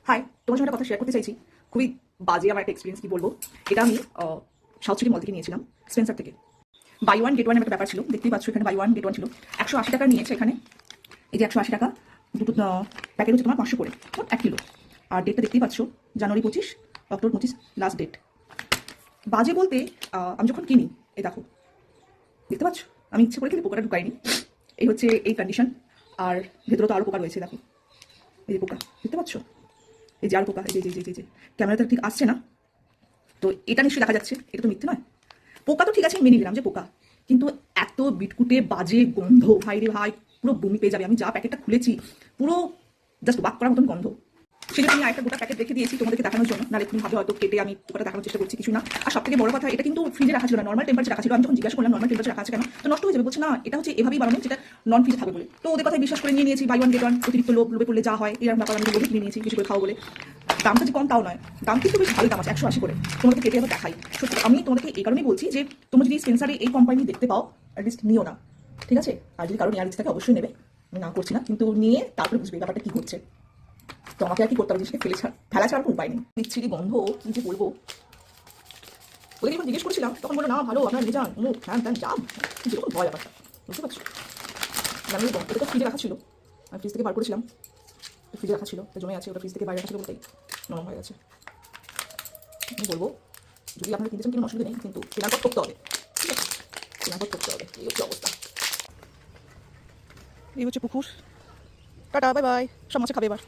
High, তোমার সঙ্গে একটা কথা শেয়ার করতে চাইছি। খুবই বাজে আমার একটা এক্সপিরিয়েন্স, কি বলবো। এটা আমি সাউথ সিটি মল থেকে নিয়েছিলাম, স্পেন্সার থেকে। বাই ওয়ান গেট ওয়ান একটা ব্যাপার ছিল, দেখতেই পাচ্ছ এখানে বাই ওয়ান গেট ওয়ান ছিল। 180 টাকা নিয়েছে এখানে। এই যে 180 টাকা, দুটো প্যাকেট হচ্ছে তোমার 500 করে, মোট 1 কিলো। আর ডেটটা দেখতেই পাচ্ছ, জানুয়ারি 25, অক্টোবর 25 লাস্ট ডেট। বাজে বলতে আমি যখন কিনি, এই দেখো, দেখতে পাচ্ছ আমি ইচ্ছে করে কিন্তু পোকাটা ঢুকাইনি। এই হচ্ছে এই কন্ডিশন। আর ভেতরে তো আরও পোকা রয়েছে, দেখো এই যে পোকা, দেখতে পাচ্ছ, এই যে আর পোকা, এই যে যে ক্যামেরাটা ঠিক আসছে না, তো এটা নিশ্চয়ই দেখা যাচ্ছে, এটা তো মিথ্যে নয়। পোকা তো ঠিক আছে, মেনে নিলাম যে পোকা, কিন্তু এত বিটকুটে বাজে গন্ধ, ভাই রে ভাই, পুরো বমি পেয়ে যাবে। আমি যা প্যাকেটটা খুলেছি, পুরো জাস্ট বাক করার মতন গন্ধ। সেটা আমি আরেকটা গোটা প্যাকেট রেখে দিয়েছি তোমাদেরকে দেখানোর জন্য, নাহলে তুমি ভাবে হয়তো কেটে আমি পোকাটা দেখানোর চেষ্টা করছি, কিছু না। আর সব থেকে বড় কথা, এটা কিন্তু ফ্রিজে রাখা ছিল না, নর্মাল টেম্পারেচার রাখা ছিল। আমি যখন জিজ্ঞাসা করলাম নর্মাল টেম্পারেচার রাখা আছে কেন, তো নষ্ট হয়ে যাবে, বলছে না এটা হচ্ছে এভাবেই বানানো, যেটা নন ফ্রিজে থাকবে বলে। তো ওদের কথায় বিশ্বাস করে নিয়ে নিয়েছি, বাই ওয়ান গেট ওয়ান, অতিরিক্ত লোভে পড়লে যা হয়, এরকম ব্যাপার। আমি লোভে কিনে নিয়েছি কিছু করে খাও বলে। দামটা যে কম তাও নয়, দাম কিন্তু বেশ ভালোই দাম আছে, 180 করে। তোমাকে কেটে আবার দেখাই। সত্যি আমি তোমাকে এই কারণেই বলছি যে তোমরা যদি স্পেন্সারে এই কোম্পানি দেখতে পাও, অ্যাটলিস্ট নিও না, ঠিক আছে? আর যদি কারো নেওয়ার ইচ্ছে থাকে অবশ্যই নেবে, আমি না করছি না, কিন্তু নিয়ে তারপরে বুঝবে ব্যাপারটা কি হচ্ছে। তো আমাকে আর কি করতে হবে, জিনিসকে ফেলা ছাড়া কোনো উপায় নেই। বিচ্ছিরি গন্ধ, কি যে বলবো। ওদের যখন জিজ্ঞেস করছিলাম তখন বললো না ভালো, আপনার নিয়ে যান, মুখ হ্যান ত্যান, যা যেরকম ভয় ব্যাপারটা, বুঝতে পারছো? আমি এটা তো ফ্রিজে রাখা ছিল, আমি ফ্রিজ থেকে বার করেছিলাম, ফ্রিজে রাখা ছিল, জমে আছে, ওটা ফ্রিজ থেকে বাইরে রাখা ছিল বলতেই নরম হয়ে গেছে। আমি বলবো, যদি আপনারা কিনতে চান কোনো অসুবিধা নেই, কিন্তু কেনার পর করতে হবে, ঠিক আছে? কেনার পর করতে হবে, এই হচ্ছে অবস্থা। এই হচ্ছে পুকুর। Tata, bye bye. সব মাছে খাবে এবার।